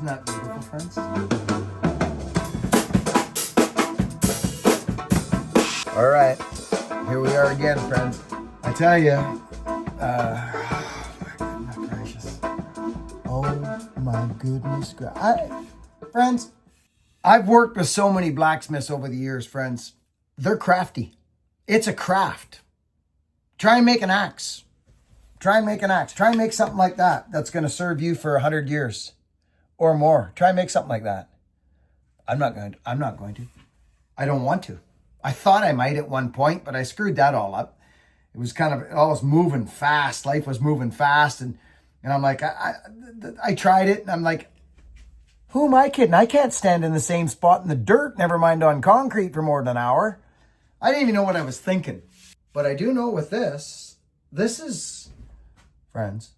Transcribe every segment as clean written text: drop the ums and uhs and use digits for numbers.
Isn't that beautiful, friends? All right, here we are again, friends. I tell you, goodness gracious. Oh my goodness. Friends, I've worked with so many blacksmiths over the years, friends. They're crafty. It's a craft. Try and make an axe. Try and make an axe. Try and make something like that that's going to serve you for 100 years or more. Try and make something like that. I'm not going to. I don't want to. I thought I might at one point, but I screwed that all up. It was kind of, it all was moving fast. Life was moving fast. And I'm like, I tried it and I'm like, who am I kidding? I can't stand in the same spot in the dirt, never mind on concrete for more than an hour. I didn't even know what I was thinking. But I do know with this is, friends,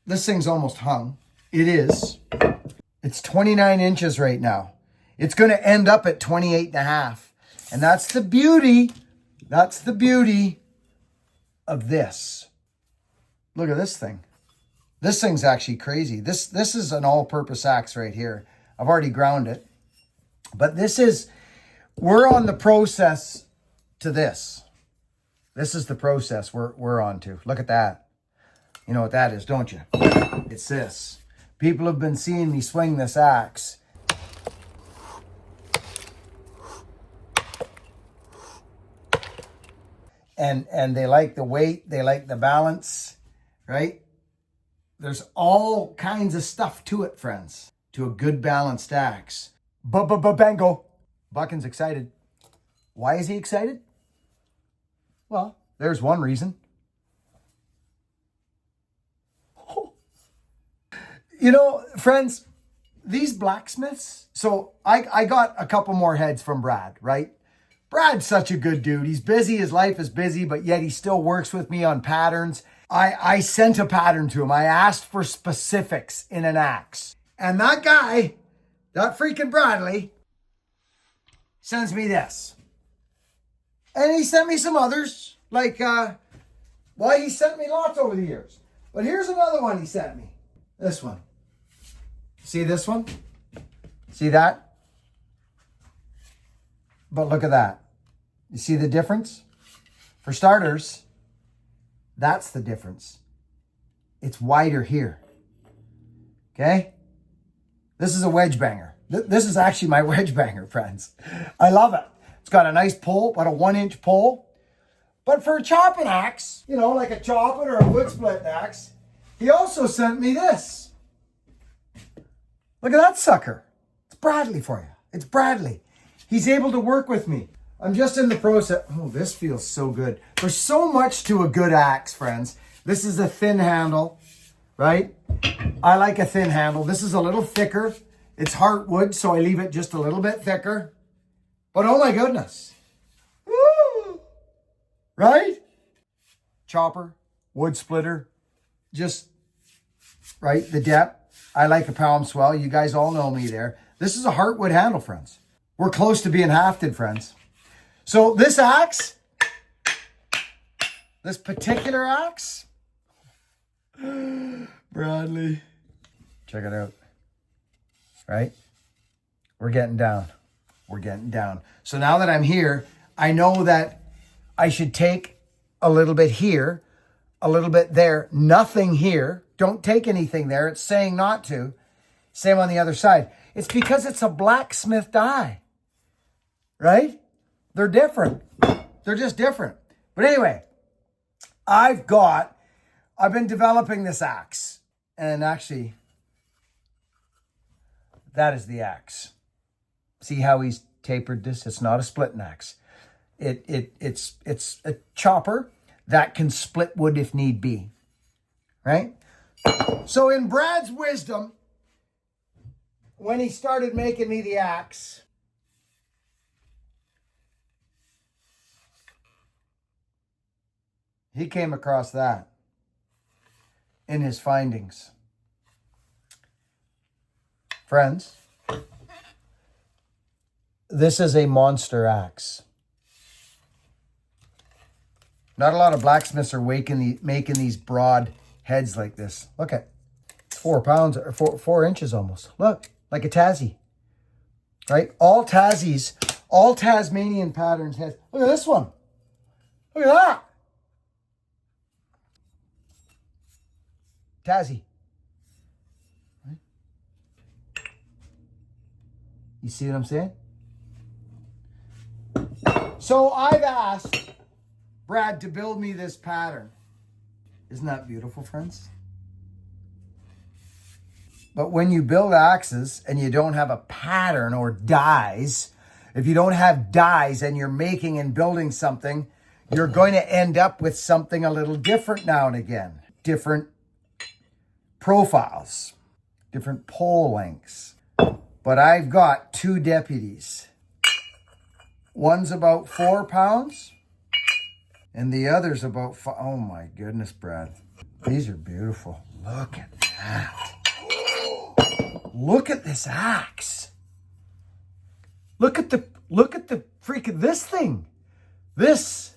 this thing's almost hung. It is. It's 29 inches right now. It's going to end up at 28 and a half. And that's the beauty. That's the beauty of this. Look at this thing. This thing's actually crazy. This is an all-purpose axe right here. I've already ground it. But we're on the process to this. This is the process we're on to. Look at that. You know what that is, don't you? It's this. People have been seeing me swing this axe. And they like the weight, they like the balance, right? There's all kinds of stuff to it, friends, to a good balanced axe. Bango. Buchan's excited. Why is he excited? Well, there's one reason. You know, friends, these blacksmiths, so I got a couple more heads from Brad, right? Brad's such a good dude. He's busy. His life is busy, but yet he still works with me on patterns. I sent a pattern to him. I asked for specifics in an axe. And that guy, that freaking Bradley, sends me this. And he sent me some others. He sent me lots over the years. But here's another one he sent me. This one. See this one? See that? But look at that. You see the difference? For starters, that's the difference. It's wider here. Okay? This is a wedge banger. This is actually my wedge banger, friends. I love it. It's got a nice pull, about a 1-inch pull. But for a chopping axe, you know, like a chopping or a wood split axe, he also sent me this. Look at that sucker. It's Bradley for you. It's Bradley. He's able to work with me. I'm just in the process. Oh, this feels so good. There's so much to a good axe, friends. This is a thin handle, right? I like a thin handle. This is a little thicker. It's heartwood, so I leave it just a little bit thicker. But oh my goodness. Woo! Right? Chopper, wood splitter, just, right? The depth. I like a palm swell. You guys all know me there. This is a heartwood handle, friends. We're close to being hafted, friends. So this axe, this particular axe, Bradley, check it out, right? We're getting down. We're getting down. So now that I'm here, I know that I should take a little bit here, a little bit there, nothing here. Don't take anything there. It's saying not to. Same on the other side. It's because it's a blacksmith die, right? They're different. They're just different. But anyway, I've been developing this axe. And actually, that is the axe. See how he's tapered this? It's not a splitting axe. It's a chopper that can split wood if need be. Right? So in Brad's wisdom, when he started making me the axe, he came across that in his findings. Friends, this is a monster axe. Not a lot of blacksmiths are making these broad heads like this. Look at, 4 pounds or 4 inches almost. Look, like a Tassie, right? All Tasmanian patterns has. Look at this one. Look at that. Tassie. Right? You see what I'm saying? So I've asked Brad to build me this pattern. Isn't that beautiful, friends? But when you build axes and you don't have a pattern or dies, if you don't have dies and you're making and building something, you're going to end up with something a little different now and again. Different profiles, different pole lengths. But I've got 2 deputies. One's about 4 pounds and the other's about oh my goodness, Brad. These are beautiful. Look at that. Look at this axe. Look at the freaking this thing. This.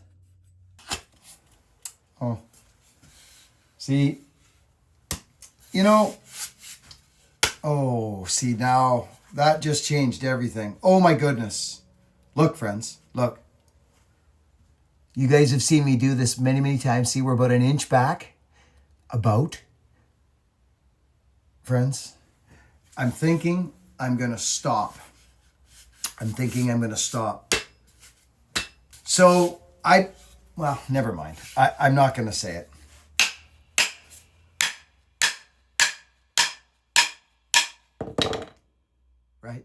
Oh. See, you know, oh, see now that just changed everything. Oh my goodness. Look, friends, look. You guys have seen me do this many, many times. See, we're about an inch back. About. Friends, I'm thinking I'm going to stop. So well, never mind. I'm not going to say it. Right?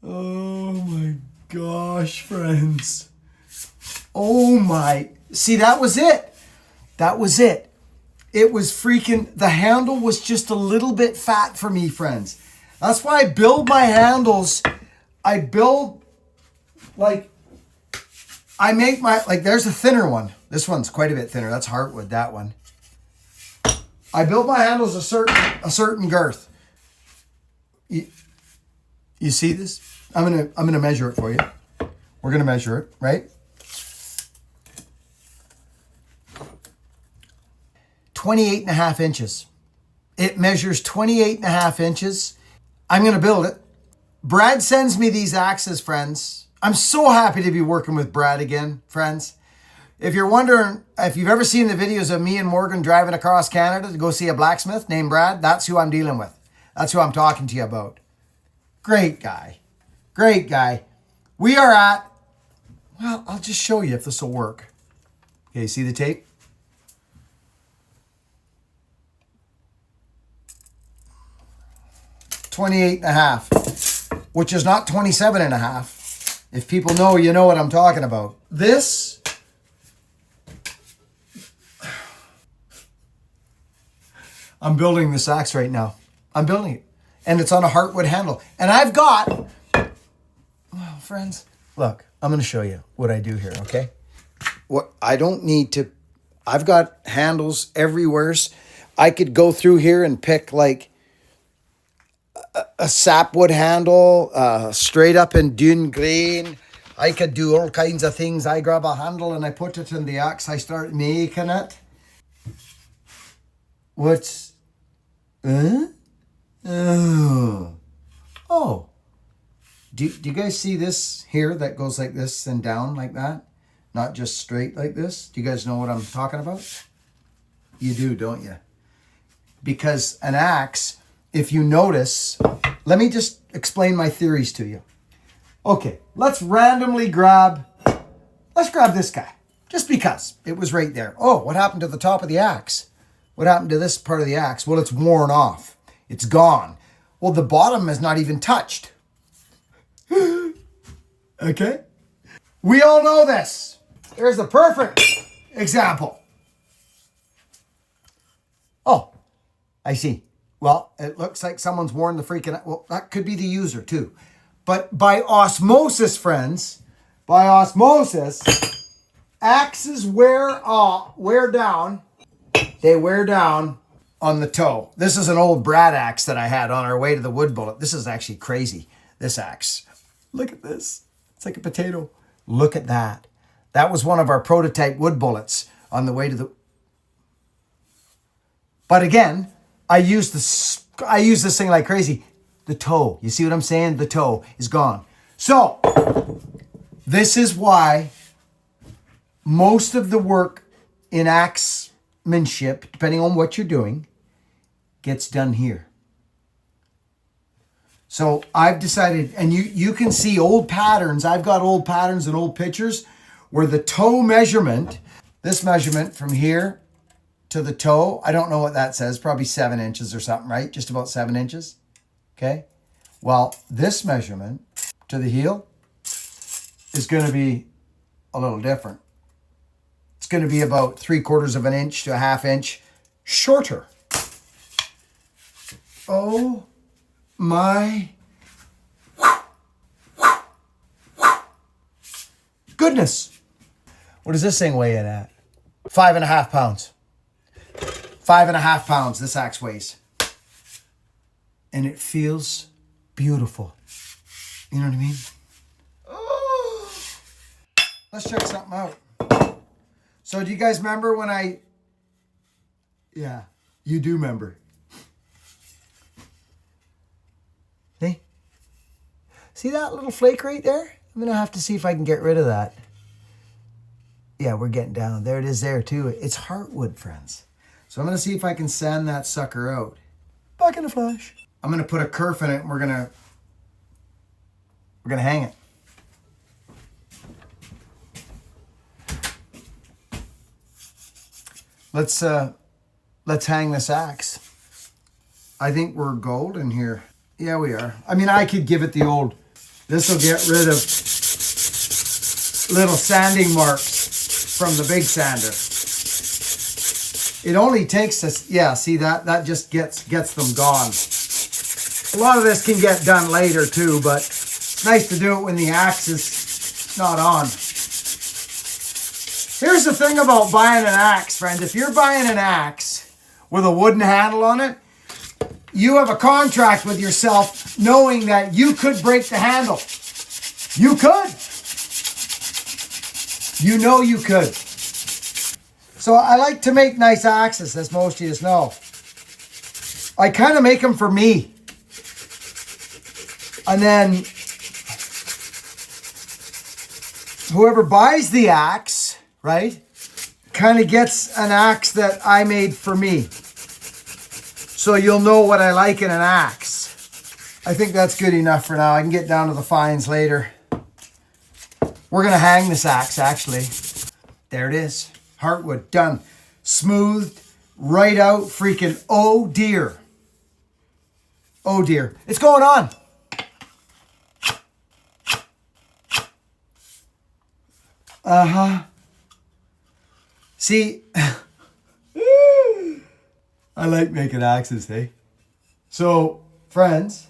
Oh my gosh, friends. Oh my. See, that was it. That was it. It was freaking, the handle was just a little bit fat for me, friends. That's why I build my handles. I build, like, I make my, like, there's a thinner one. This one's quite a bit thinner. That's heartwood, that one. I build my handles a certain girth. You see this? I'm gonna measure it for you. We're gonna measure it, right? 28.5 inches. It measures 28.5 inches. I'm gonna build it. Brad sends me these axes, friends. I'm so happy to be working with Brad again, friends. If you're wondering, if you've ever seen the videos of me and Morgan driving across Canada to go see a blacksmith named Brad, that's who I'm dealing with. That's who I'm talking to you about. Great guy. Great guy. We are at, well, I'll just show you if this will work. Okay, see the tape? $28.5, which is not $27.5. If people know, you know what I'm talking about. This, I'm building this axe right now. I'm building it. And it's on a heartwood handle. And I've got, well, friends, look, I'm going to show you what I do here, okay? What I don't need to, I've got handles everywhere. I could go through here and pick like a sapwood handle, straight up in dune green. I could do all kinds of things. I grab a handle and I put it in the axe. I start making it. What's, Oh. Do you guys see this here that goes like this and down like that? Not just straight like this? Do you guys know what I'm talking about? You do, don't you? Because an axe, if you notice, let me just explain my theories to you. Okay, let's grab this guy. Just because it was right there. Oh, what happened to the top of the axe? What happened to this part of the axe? Well, it's worn off. It's gone. Well, the bottom is not even touched. Okay? We all know this. Here's the perfect example. Oh, I see. Well, it looks like someone's worn the freaking... Well, that could be the user too. But by osmosis, friends, axes wear down. They wear down on the toe. This is an old Brad axe that I had on our way to the wood bullet. This is actually crazy, this axe. Look at this. It's like a potato. Look at that. That was one of our prototype wood bullets on the way to the... But again, I use this thing like crazy. The toe, you see what I'm saying? The toe is gone. So this is why most of the work in axemanship, depending on what you're doing, gets done here. So I've decided, and you can see old patterns. I've got old patterns and old pictures where the toe measurement, this measurement from here to the toe, I don't know what that says, probably 7 inches or something, right? Just about 7 inches. Okay. Well, this measurement to the heel is going to be a little different. It's going to be about 3/4 of an inch to a 1/2 inch shorter. Oh my goodness. What does this thing weigh in at? 5.5 pounds. 5.5 pounds this axe weighs. And it feels beautiful. You know what I mean? Oh. Let's check something out. So do you guys remember when yeah, you do remember. Hey, see that little flake right there? I'm gonna have to see if I can get rid of that. Yeah, we're getting down. There it is there too. It's heartwood, friends. So I'm gonna see if I can sand that sucker out. Back in a flash. I'm gonna put a kerf in it and we're gonna hang it. Let's hang this axe. I think we're golden here. Yeah, we are. I mean, I could give it the old, this will get rid of little sanding marks from the big sander. It only takes us, yeah, see that just gets them gone. A lot of this can get done later too, but it's nice to do it when the axe is not on. Here's the thing about buying an axe, friends. If you're buying an axe with a wooden handle on it, you have a contract with yourself knowing that you could break the handle. You could. You know you could. So I like to make nice axes, as most of you know. I kind of make them for me. And then whoever buys the axe, right, kind of gets an axe that I made for me. So you'll know what I like in an axe. I think that's good enough for now. I can get down to the fines later. We're going to hang this axe, actually. There it is. Heartwood, done. Smoothed, right out, freaking, oh dear. Oh dear. It's going on. Uh-huh. See, I like making axes, hey? So, friends,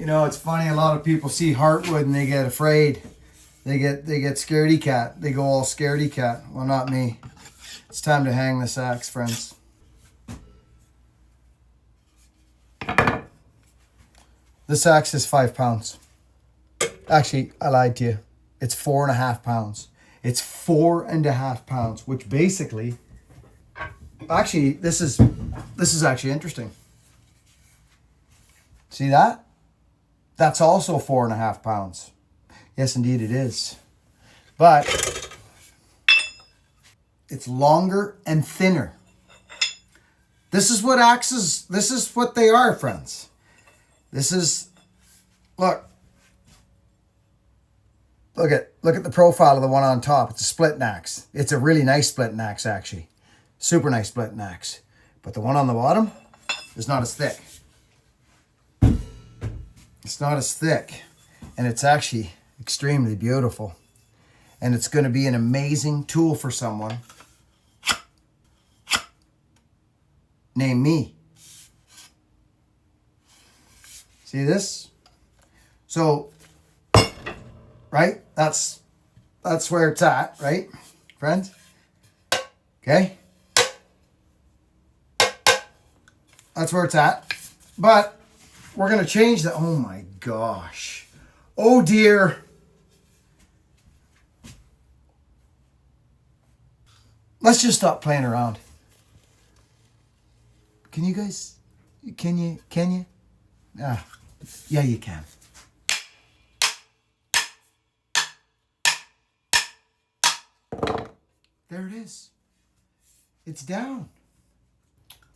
You know, it's funny. A lot of people see heartwood and they get afraid. They get scaredy cat. They go all scaredy cat. Well, not me. It's time to hang this axe, friends. This axe is 5 pounds. Actually, I lied to you. It's 4.5 pounds. It's 4.5 pounds, which basically, actually, this is actually interesting. See that? That's also 4.5 pounds. Yes, indeed it is. But it's longer and thinner. This is what axes, this is what they are, friends. This is, look at the profile of the one on top. It's a splitting axe. It's a really nice splitting axe, actually. Super nice splitting axe. But the one on the bottom is not as thick. It's not as thick. And it's actually extremely beautiful. And it's going to be an amazing tool for someone named me. See this? So, right? That's where it's at, right, friends? Okay? That's where it's at. But we're going to change the, oh my gosh. Oh dear. Let's just stop playing around. Can you guys, can you? Ah, yeah, you can. There it is. It's down.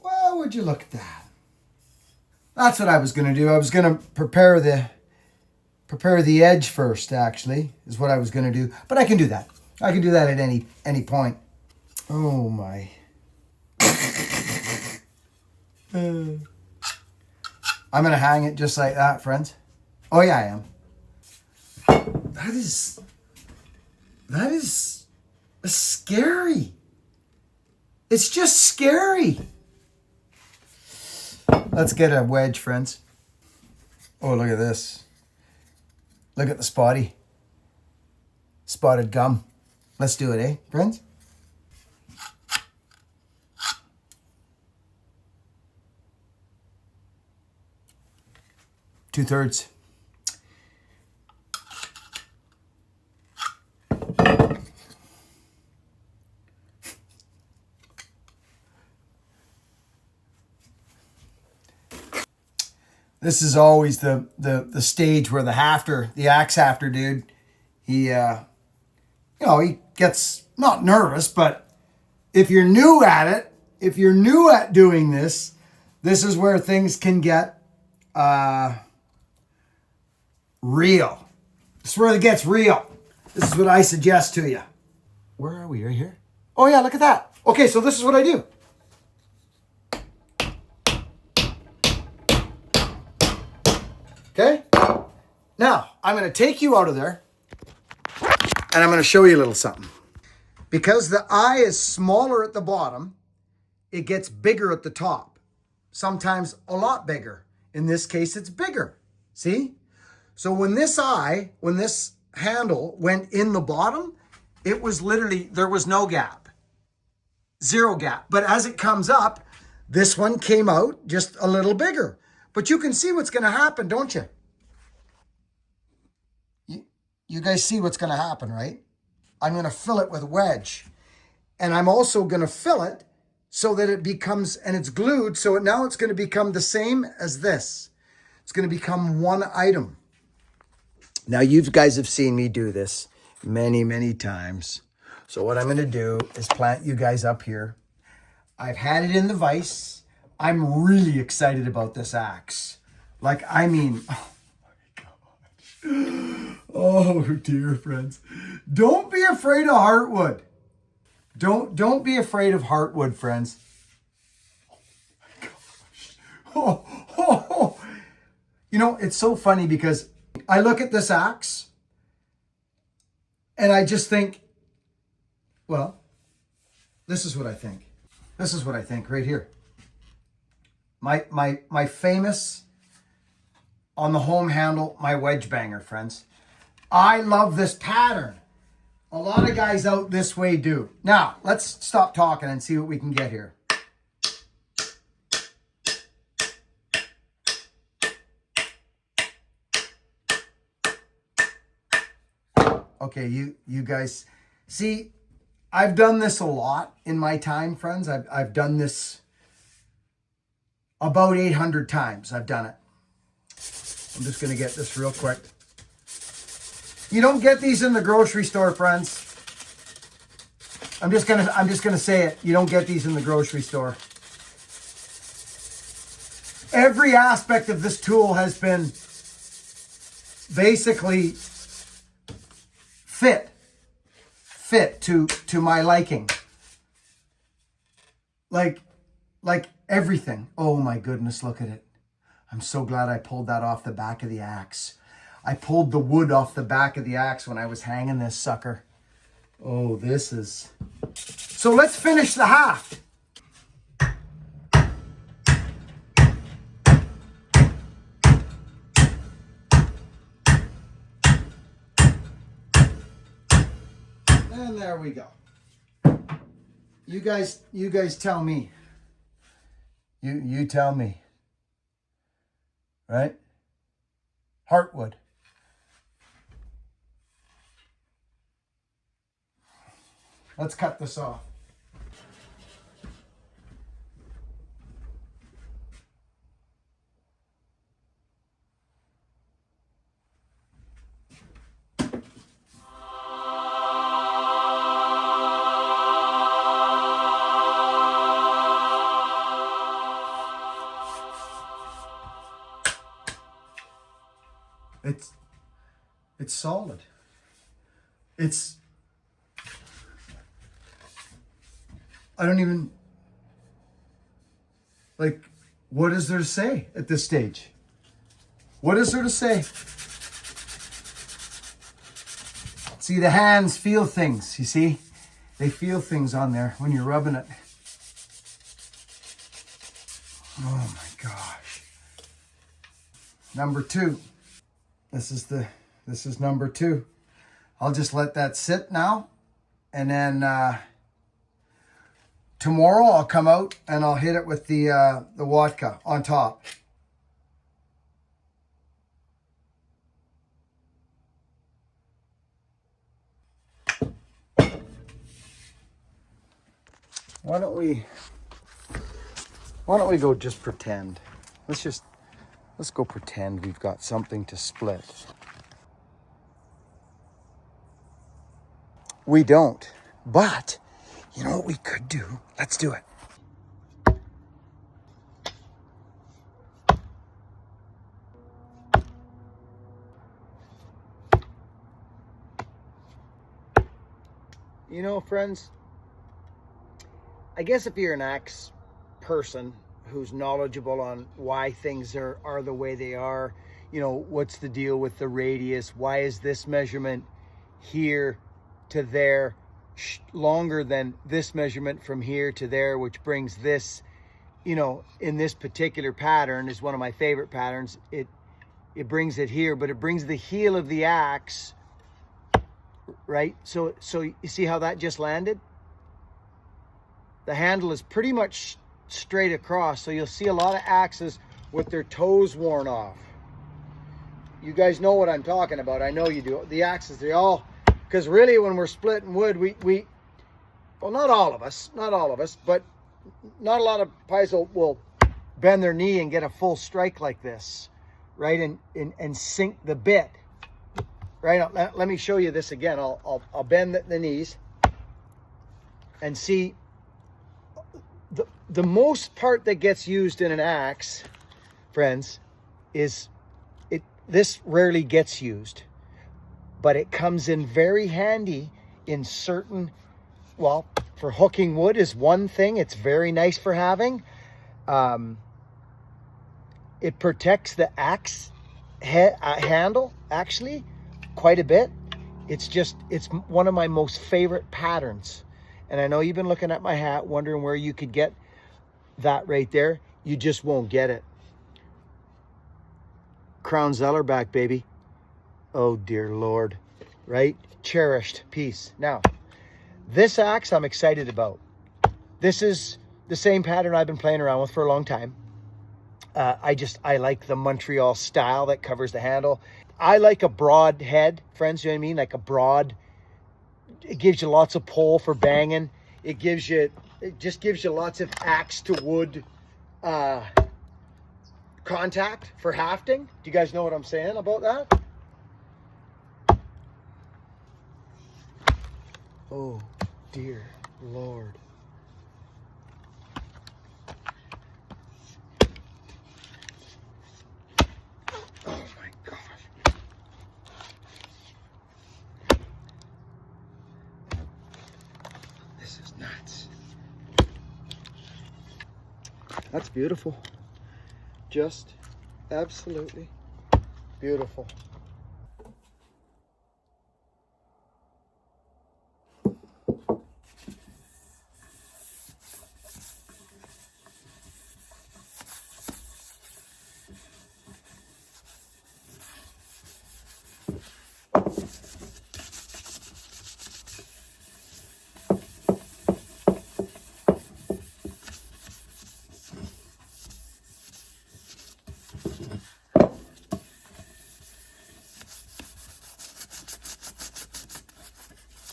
Well, would you look at that? That's what I was going to do. I was going to prepare the edge first, actually, is what I was going to do. But I can do that. I can do that at any point. Oh, my. I'm going to hang it just like that, friends. Oh, yeah, I am. That is scary. It's just scary. Let's get a wedge, friends. Oh, look at this. Look at the spotted gum. Let's do it, eh, friends? Two-thirds. This is always the stage where the axe hafter dude, he gets not nervous, but if you're new at it, if you're new at doing this, this is where things can get real. This is where it gets real. This is what I suggest to you. Where are we? Right here? Oh yeah, look at that. Okay, so this is what I do. Okay? Now, I'm going to take you out of there and I'm going to show you a little something. Because the eye is smaller at the bottom, it gets bigger at the top. Sometimes a lot bigger. In this case, it's bigger. See? So when this handle went in the bottom, it was literally, there was no gap. Zero gap. But as it comes up, this one came out just a little bigger. But you can see what's going to happen, don't you? You guys see what's going to happen, right? I'm going to fill it with wedge. And I'm also going to fill it so that it becomes, and it's glued, so now it's going to become the same as this. It's going to become one item. Now, you guys have seen me do this many, many times. So what I'm going to do is plant you guys up here. I've had it in the vise. I'm really excited about this axe. Like, I mean, oh my gosh. Oh dear, friends. Don't be afraid of heartwood. Don't be afraid of heartwood, friends. Oh my gosh. Oh. You know, it's so funny because I look at this axe and I just think, well, this is what I think. This is what I think right here. My famous on the home handle, my wedge banger, friends. I love this pattern. A lot of guys out this way do. Now, let's stop talking and see what we can get here. Okay, you guys, see, I've done this a lot in my time, friends. I've done this about 800 times. I've done it. I'm just going to get this real quick. You don't get these in the grocery store, friends. I'm just gonna say it. You don't get these in the grocery store. Every aspect of this tool has been basically fit to my liking. Like everything. Oh my goodness, look at it. I'm so glad I pulled that off the back of the axe. I pulled the wood off the back of the axe when I was hanging this sucker. Oh, this is... So let's finish the haft. And there we go. You guys tell me. You tell me. Right? Heartwood. Let's cut this off. It's solid. I don't even, like, what is there to say at this stage? What is there to say? See, the hands feel things, you see? They feel things on there when you're rubbing it. Oh my gosh. Number 2. This is number 2. I'll just let that sit now. And then tomorrow I'll come out and I'll hit it with the Watka on top. Why don't we go just pretend? Let's go pretend we've got something to split. We don't, but you know what we could do? Let's do it. You know, friends, I guess if you're an axe person who's knowledgeable on why things are the way they are, you know, what's the deal with the radius? Why is this measurement here to there longer than this measurement from here to there, which brings this, you know, in this particular pattern is one of my favorite patterns. It brings it here, but it brings the heel of the axe, right? So you see how that just landed? The handle is pretty much straight across. So you'll see a lot of axes with their toes worn off. You guys know what I'm talking about. I know you do. The axes, they all, because really when we're splitting wood, we well, not all of us, but not a lot of pies will bend their knee and get a full strike like this, right? And sink the bit, right? Let me show you this again. I'll bend the knees and see. The most part that gets used in an axe, friends, is this rarely gets used, but it comes in very handy in certain, well, for hooking wood is one thing. It's very nice for having. It protects the axe handle actually quite a bit. It's one of my most favorite patterns. And I know you've been looking at my hat wondering where you could get that right there. You just won't get it. Crown Zeller back, baby. Oh, dear Lord. Right? Cherished piece. Now, this axe I'm excited about. This is the same pattern I've been playing around with for a long time. I like the Montreal style that covers the handle. I like a broad head, friends, you know what I mean? Like a broad, it gives you lots of pull for banging. It just gives you lots of axe to wood contact for hafting. Do you guys know what I'm saying about that? Oh, dear Lord. Oh my gosh. This is nuts. That's beautiful. Just absolutely beautiful.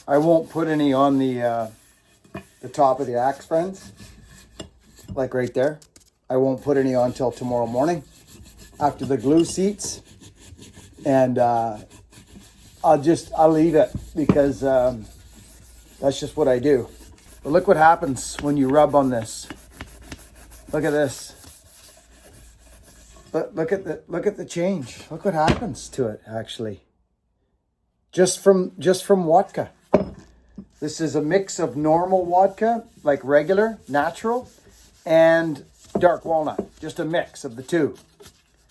I won't put any on the top of the axe, friends. Like right there. I won't put any on till tomorrow morning after the glue seats. And I'll leave it because that's just what I do. But look what happens when you rub on this. Look at this. Look at the change. Look what happens to it actually. Just from vodka. This is a mix of normal vodka, like regular, natural, and dark walnut. Just a mix of the two.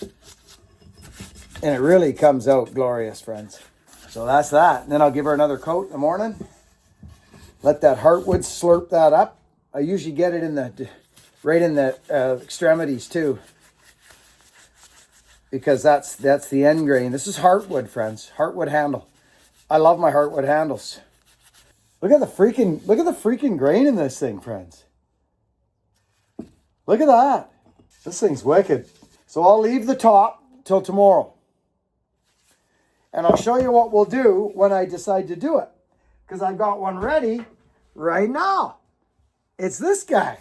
And it really comes out glorious, friends. So that's that. And then I'll give her another coat in the morning. Let that heartwood slurp that up. I usually get it right in the extremities too. Because that's the end grain. This is heartwood, friends. Heartwood handle. I love my heartwood handles. Look at the freaking grain in this thing, friends. Look at that. This thing's wicked. So I'll leave the top till tomorrow. And I'll show you what we'll do when I decide to do it. Because I've got one ready right now. It's this guy.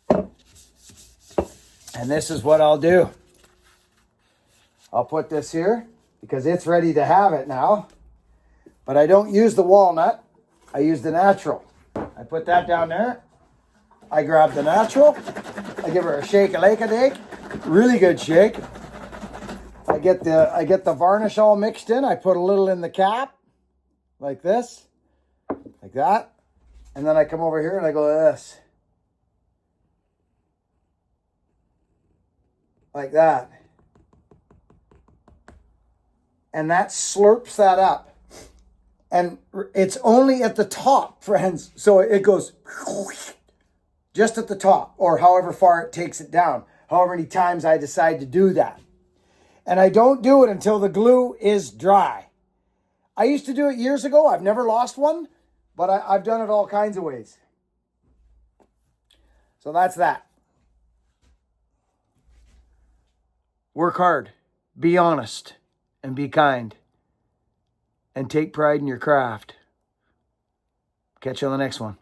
And this is what I'll do. I'll put this here because it's ready to have it now. But I don't use the walnut. I use the natural. I put that down there. I grab the natural. I give her a shake a lake a dake. Really good shake. I get the varnish all mixed in. I put a little in the cap. Like this. Like that. And then I come over here and I go like this. Like that. And that slurps that up. And it's only at the top, friends. So it goes just at the top, or however far it takes it down. However many times I decide to do that. And I don't do it until the glue is dry. I used to do it years ago. I've never lost one, but I've done it all kinds of ways. So that's that. Work hard, be honest, and be kind. And take pride in your craft. Catch you on the next one.